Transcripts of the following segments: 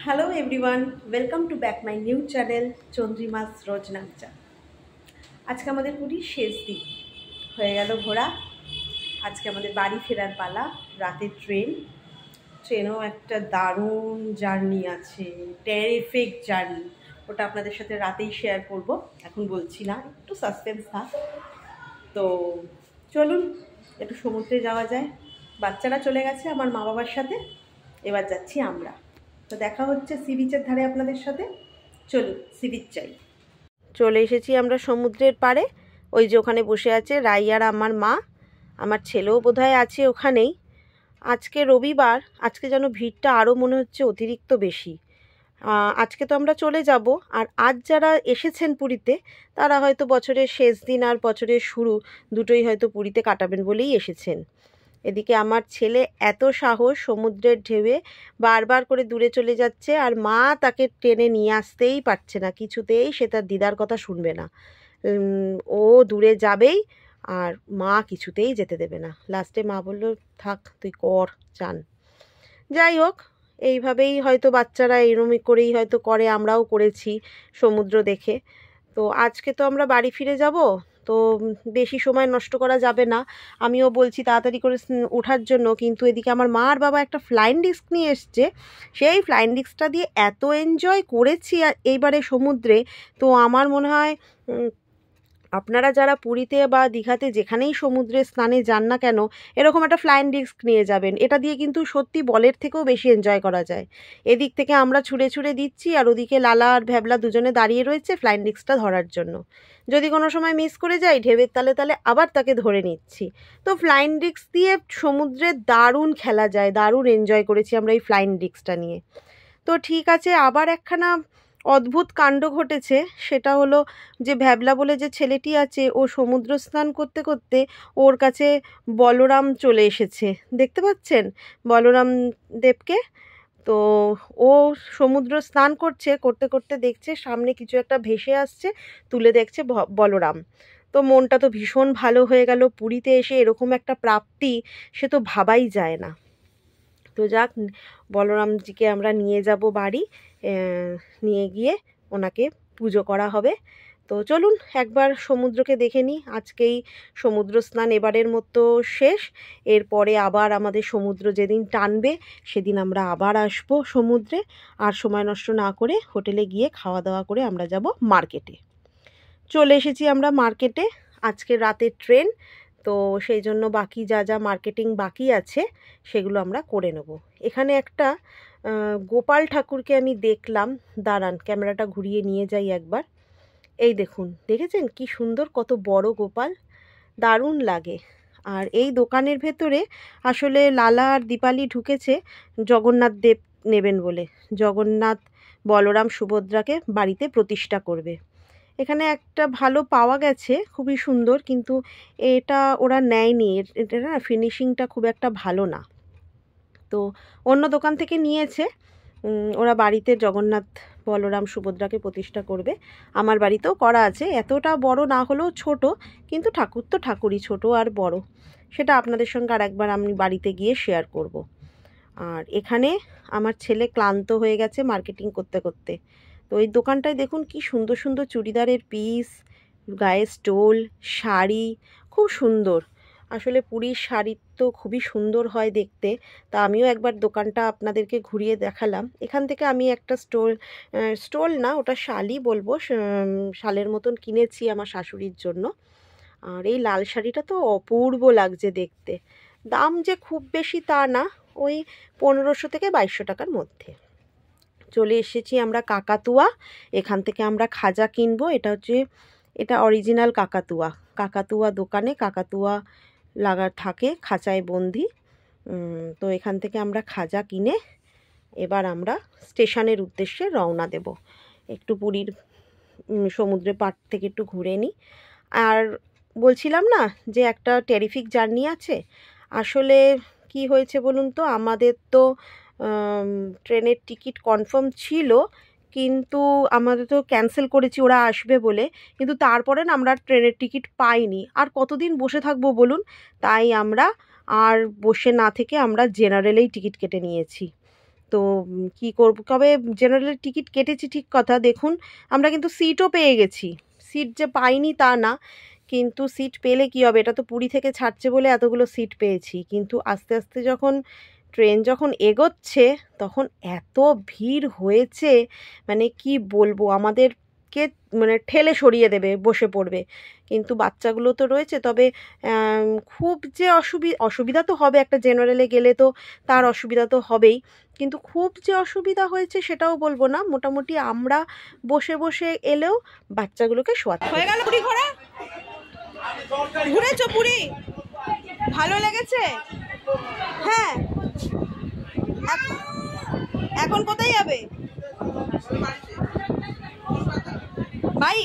Hello everyone, welcome to back my new channel Chandrima's রোজনাকচা। আজকে আমাদের পুরীর শেষ দিন হয়ে গেল ঘোরা। আজকে আমাদের বাড়ি ফেরার পালা। রাতের ট্রেনও একটা দারুণ জার্নি আছে, টেরিফিক জার্নি। ওটা আপনাদের সাথে রাতেই শেয়ার করব, এখন বলছি না, একটু সাসপেন্স থাক। তো চলুন একটু সমুদ্রে যাওয়া যায়। বাচ্চারা চলে গেছে আমার মা বাবার সাথে, এবার যাচ্ছি আমরা। তো দেখা হচ্ছে সি বিচের ধারে আপনাদের সাথে। চলুন সি বিচ যাই। চলে এসেছি আমরা সমুদ্রের পাড়ে। ওই যে ওখানে বসে আছে রাই আর আমার মা, আমার ছেলেও বোধহয় আছে ওখানেই। আজকে রবিবার, আজকে যেন ভিড়টা আরও মনে হচ্ছে অতিরিক্ত বেশি। আজকে তো আমরা চলে যাব, আর আজ যারা এসেছেন পুরীতে তারা হয়তো বছরের শেষ দিন আর বছরের শুরু দুটোই হয়তো পুরীতে কাটাবেন বলেই এসেছেন। এদিকে আমার ছেলে এত সাহস, সমুদ্রের ঢেউয়ে বারবার করে দূরে চলে যাচ্ছে, আর মা তাকে টেনে নিয়ে আসতেই পারছে না, কিছুতেই সে তার দিদার কথা শুনবে না। ও দূরে যাবেই, আর মা কিছুতেই যেতে দেবে না। লাস্টে মা বলল, থাক তুই কর চান। যাই হোক, এইভাবেই হয়তো বাচ্চারা এরমই করেই হয়তো করে, আমরাও করেছি সমুদ্র দেখে। তো আজকে তো আমরা বাড়ি ফিরে যাব, তো বেশি সময় নষ্ট করা যাবে না। আমিও বলছি তাড়াতাড়ি করে ওঠার জন্য, কিন্তু এদিকে আমার মা আর বাবা একটা ফ্লাইং ডিস্ক নিয়ে এসছে। সেই ফ্লাইং ডিস্কটা দিয়ে এত এনজয় করেছি এইবারে সমুদ্রে। তো আমার মনে হয় আপনারা যারা পুরীতে বা দীঘাতে যেখানেই সমুদ্রে স্নানে যান না কেন, এরকম একটা ফ্লাইং ডিস্ক নিয়ে যাবেন। এটা দিয়ে কিন্তু সত্যি বলের থেকেও বেশি এনজয় করা যায়। এদিক থেকে আমরা ছুঁড়ে ছুঁড়ে দিচ্ছি, আর ওদিকে লালা আর ভ্যাবলা দুজনে দাঁড়িয়ে রয়েছে ফ্লাইং ডিস্কটা ধরার জন্য। যদি কোনো সময় মিস করে যাই, ঢেউয়ের তালে তালে আবার তাকে ধরে নিচ্ছি। তো ফ্লাইং ডিস্ক দিয়ে সমুদ্রে দারুণ খেলা যায়, দারুণ এনজয় করেছি আমরা এই ফ্লাইং ডিস্কটা নিয়ে। তো ঠিক আছে, আবার একখানা অদ্ভুত কাণ্ড ঘটেছে। সেটা হলো যে ভ্যাবলা বলে যে ছেলেটি আছে, ও সমুদ্র স্নান করতে করতে ওর কাছে বলরাম চলে এসেছে। দেখতে পাচ্ছেন বলরাম দেবকে? তো ও সমুদ্র স্নান করতে করতে দেখছে সামনে কিছু একটা ভেসে আসছে, তুলে দেখছে বলরাম। তো মনটা তো ভীষণ ভালো হয়ে গেল। পুরীতে এসে এরকম একটা প্রাপ্তি সে তো ভাবাই যায় না। তো যাক, বলরামজিকে আমরা নিয়ে যাব বাড়ি, নিয়ে গিয়ে ওনাকে পুজো করা হবে। তো চলুন একবার সমুদ্রকে দেখে নিই। আজকেই সমুদ্র স্নান এবারের মতো শেষ। এরপরে আবার আমাদের সমুদ্র যেদিন টানবে সেদিন আমরা আবার আসব সমুদ্রে। আর সময় নষ্ট না করে হোটেলে গিয়ে খাওয়া দাওয়া করে আমরা যাব মার্কেটে। চলে এসেছি আমরা মার্কেটে। আজকে রাতের ট্রেন, তো সেই জন্য বাকি যা যা মার্কেটিং বাকি আছে সেগুলো আমরা করে নেব। এখানে একটা গোপাল ঠাকুরকে আমি দেখলাম। দাঁড়ান ক্যামেরাটা ঘুরিয়ে নিয়ে যাই একবার। এই দেখুন, দেখেছেন কি সুন্দর, কত বড় গোপাল, দারুণ লাগে। আর এই দোকানের ভেতরে আসলে লালা আর দীপালি ঢুকেছে জগন্নাথ দেব নেবেন বলে। জগন্নাথ, বলরাম, সুভদ্রাকে বাড়িতে প্রতিষ্ঠা করবে। এখানে একটা ভালো পাওয়া গেছে, খুবই সুন্দর, কিন্তু এটা ওরা নেয়নি। এটা না ফিনিশিংটা খুব একটা ভালো না, তো অন্য দোকান থেকে নিয়েছে। ওরা বাড়িতে জগন্নাথ, বলরাম, সুভদ্রাকে প্রতিষ্ঠা করবে। আমার বাড়িতেও করা আছে, এতটা বড় না হলেও ছোট, কিন্তু ঠাকুর তো ঠাকুরই, ছোট আর বড় সেটা আপনাদের সঙ্গে আর একবার আমি বাড়িতে গিয়ে শেয়ার করব। আর এখানে আমার ছেলে ক্লান্ত হয়ে গেছে মার্কেটিং করতে করতে। তো এই দোকানটায় দেখুন কি সুন্দর সুন্দর চুড়িদারের পিস, গায়ে স্টোল, শাড়ি, খুব সুন্দর। আসলে পুরীর শাড়ি তো খুবই সুন্দর হয় দেখতে। তা আমিও একবার দোকানটা আপনাদেরকে ঘুরিয়ে দেখালাম। এখান থেকে আমি একটা স্টোল না, ওটা শালই বলবো, শালের মতন কিনেছি আমার শাশুড়ির জন্য। আর এই লাল শাড়িটা তো অপূর্ব লাগছে দেখতে। দাম যে খুব বেশি তা না, ওই 1500 থেকে 2200 টাকার মধ্যে। চলে এসেছি আমরা কাকাতুয়া। এখান থেকে আমরা খাজা কিনবো। এটা অরিজিনাল কাকাতুয়া দোকানে কাকাতুয়া লাগা থাকে, খাঁচায় বন্দি। তো এখান থেকে আমরা খাজা কিনে এবার আমরা স্টেশনের উদ্দেশ্যে রওনা দেব। একটু পুরীর সমুদ্রের পাড় থেকে একটু ঘুরে নিই। আর বলছিলাম না যে একটা টেরিফিক জার্নি আছে। আসলে কি হয়েছে বলুন তো, আমাদের তো ট্রেনের টিকিট কনফার্ম ছিল, কিন্তু আমাদের তো ক্যান্সেল করেছি ওরা আসবে বলে। কিন্তু তারপরে না আমরা ট্রেনের টিকিট পাইনি। আর কতদিন বসে থাকবো বলুন? তাই আমরা আর বসে না থেকে আমরা জেনারেলেই টিকিট কেটে নিয়েছি। তো কি করব, কবে জেনারেলের টিকিট কেটেছি ঠিক কথা, দেখুন আমরা কিন্তু সিটও পেয়ে গেছি, সিট যে পাইনি তা না, কিন্তু সিট পেলে কি হবে, এটা তো পুরী থেকে ছাড়ছে বলে এতগুলো সিট পেয়েছি, কিন্তু আস্তে আস্তে যখন ট্রেন যখন এগোচ্ছে তখন এত ভিড় হয়েছে, মানে কি বলবো, আমাদেরকে মানে ঠেলে সরিয়ে দেবে, বসে পড়বে, কিন্তু বাচ্চাগুলো তো রয়েছে। তবে খুব যে অসুবিধা তো হবে, একটা জেনারেলে গেলে তো তার অসুবিধা তো হবেই, কিন্তু খুব যে অসুবিধা হয়েছে সেটাও বলবো না, মোটামুটি আমরা বসে বসে এলেও বাচ্চাগুলোকে শোয়াতে হয়ে গেল। পুরী ঘোরা ঘুরেছো? পুরী ভালো লেগেছে? হ্যাঁ, এখন কোথায় যাবে ভাই?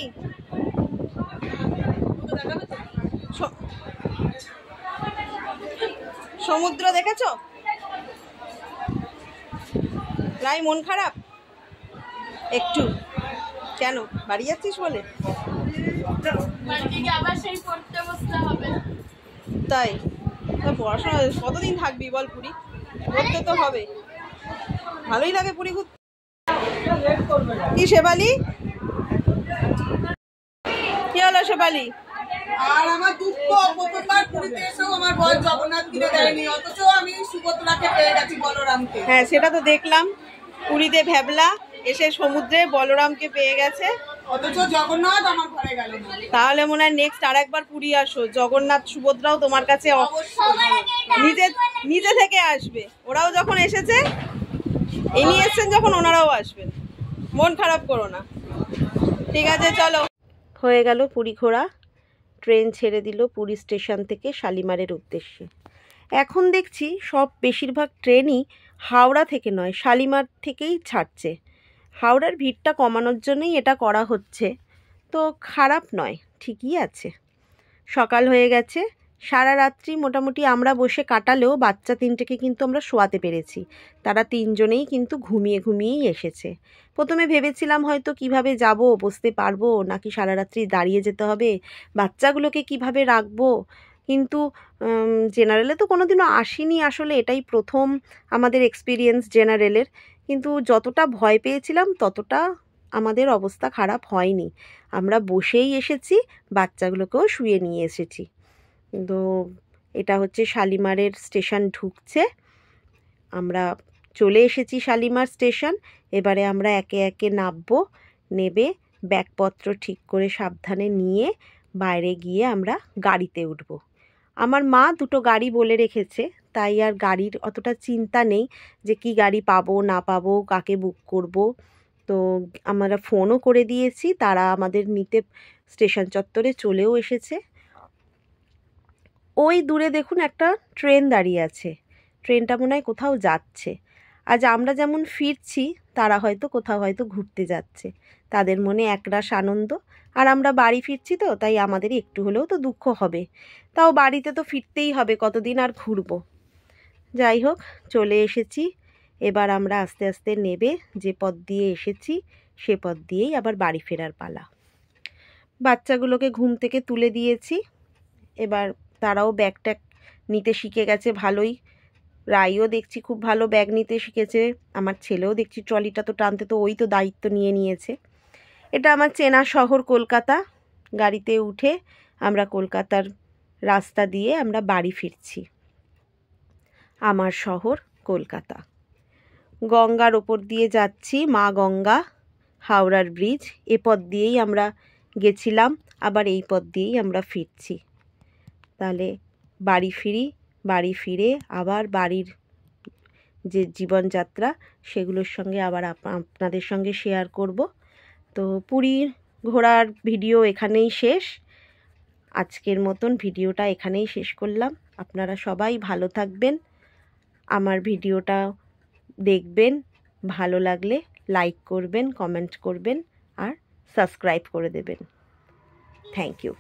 সমুদ্র দেখেছো? রাই মন খারাপ একটু, কেন বাড়ি যাচ্ছিস বলে? তাই পড়াশোনা কতদিন থাকবি বল, পুরী ঘুরতে তো হবে, ভালোই লাগে পুরী ঘুরতে। কি শেফালি, কি হলো শেফালি? আর আমার দুঃখ, প্রথমবার পুরীতে এসেও আমার বর জগন্নাথ কিনে দেয়নি, অথচ আমি সুভদ্রাকে পেয়ে গেছি, বলরামকে। হ্যাঁ, সেটা তো দেখলাম, পুরীতে ভ্যাবলা এসে সমুদ্রে বলরামকে পেয়ে গেছে, অথচ জগন্নাথ আমার ঘরে গেল না। তাহলে মনে হয় নেক্সট আর একবার পুরী আসো, জগন্নাথ সুভদ্রাও তোমার কাছে নিজে থেকে আসবে, ওরাও যখন এসেছে ইনি এসছেন যখন ওনারাও আসবেন, মন খারাপ করো না, ঠিক আছে চলো। হয়ে গেল পুরী ঘোরা, ট্রেন ছেড়ে দিল পুরী স্টেশন থেকে শালিমারের উদ্দেশ্যে। এখন দেখছি সব বেশিরভাগ ট্রেনই হাওড়া থেকে নয়, শালিমার থেকেই ছাড়ছে, হাওড়ার ভিড়টা কমানোর জন্যই এটা করা হচ্ছে, তো খারাপ নয়, ঠিকই আছে। সকাল হয়ে গেছে, সারা রাত্রি মোটামুটি আমরা বসে কাটালেও বাচ্চা তিনটেকে কিন্তু আমরা শোয়াতে পেরেছি, তারা তিনজনেই কিন্তু ঘুমিয়েই এসেছে। প্রথমে ভেবেছিলাম হয়তো কিভাবে যাব, বসতে পারবো নাকি সারা রাত্রি দাঁড়িয়ে যেতে হবে, বাচ্চাগুলোকে কিভাবে রাখবো, কিন্তু জেনারেলে তো কোনোদিনও আসিনি, আসলে এটাই প্রথম আমাদের এক্সপিরিয়েন্স জেনারেলের, কিন্তু যতটা ভয় পেয়েছিলাম ততটা আমাদের অবস্থা খারাপ হয়নি, আমরা বসেই এসেছি, বাচ্চাগুলোকেও শুয়ে নিয়ে এসেছি। তো এটা হচ্ছে শালিমারের স্টেশন ঢুকছে, আমরা চলে এসেছি শালিমার স্টেশন, এবারে আমরা একে একে নামবো, নেবে ব্যাগপত্র ঠিক করে সাবধানে নিয়ে বাইরে গিয়ে আমরা গাড়িতে উঠব। আমার মা দুটো গাড়ি বলে রেখেছে, তাই আর গাড়ির অতটা চিন্তা নেই যে কি গাড়ি পাবো না পাবো, কাকে বুক করব, তো আমরা ফোনও করে দিয়েছি, তারা আমাদের নিতে স্টেশন চত্বরে চলেও এসেছে। ওই দূরে দেখুন একটা ট্রেন দাঁড়িয়ে আছে, ট্রেনটা মনে হয় কোথাও যাচ্ছে, আজ আমরা যেমন ফিরছি তারা হয়তো কোথাও হয়তো ঘুরতে যাচ্ছে, তাদের মনে একরাশ আনন্দ, আর আমরা বাড়ি ফিরছি তো তাই আমাদেরই একটু হলেও তো দুঃখ হবে, তাও বাড়িতে তো ফিরতেই হবে, কতদিন আর ঘুরবো। যাই হোক, চলে এসেছি, এবার আমরা আস্তে আস্তে নেবে যে পথ দিয়ে এসেছি সে পথ দিয়েই আবার বাড়ি ফেরার পালা। বাচ্চাগুলোকে ঘুম থেকে তুলে দিয়েছি, এবার তারাও ব্যাগ ট্যাগ নিতে শিখে গেছে ভালোই, রাইও দেখছি খুব ভালো ব্যাগ নিতে শিখেছে, আমার ছেলেও দেখছি ট্রলিটা তো টানতে তো ওই তো দায়িত্ব নিয়ে নিয়েছে। এটা আমার চেনা শহর কলকাতা, গাড়িতে উঠে আমরা কলকাতার রাস্তা দিয়ে আমরা বাড়ি ফিরছি। আমার শহর কলকাতা, গঙ্গার ওপর দিয়ে যাচ্ছি, মা গঙ্গা, হাওড়ার ব্রিজ, এ পথ দিয়েই আমরা গেছিলাম, আবার এই পথ দিয়েই আমরা ফিরছি। তাহলে বাড়ি ফিরি, বাড়ি ফিরে আবার বাড়ির যে জীবনযাত্রা সেগুলোর সঙ্গে আবার আপনাদের সঙ্গে শেয়ার করব। তো পুরীর ঘোরার ভিডিও এখানেই শেষ, আজকের মতন ভিডিওটা এখানেই শেষ করলাম। আপনারা সবাই ভালো থাকবেন, আমার ভিডিওটা দেখবেন, ভালো লাগলে লাইক করবেন, কমেন্ট করবেন আর সাবস্ক্রাইব করে দেবেন। Thank you.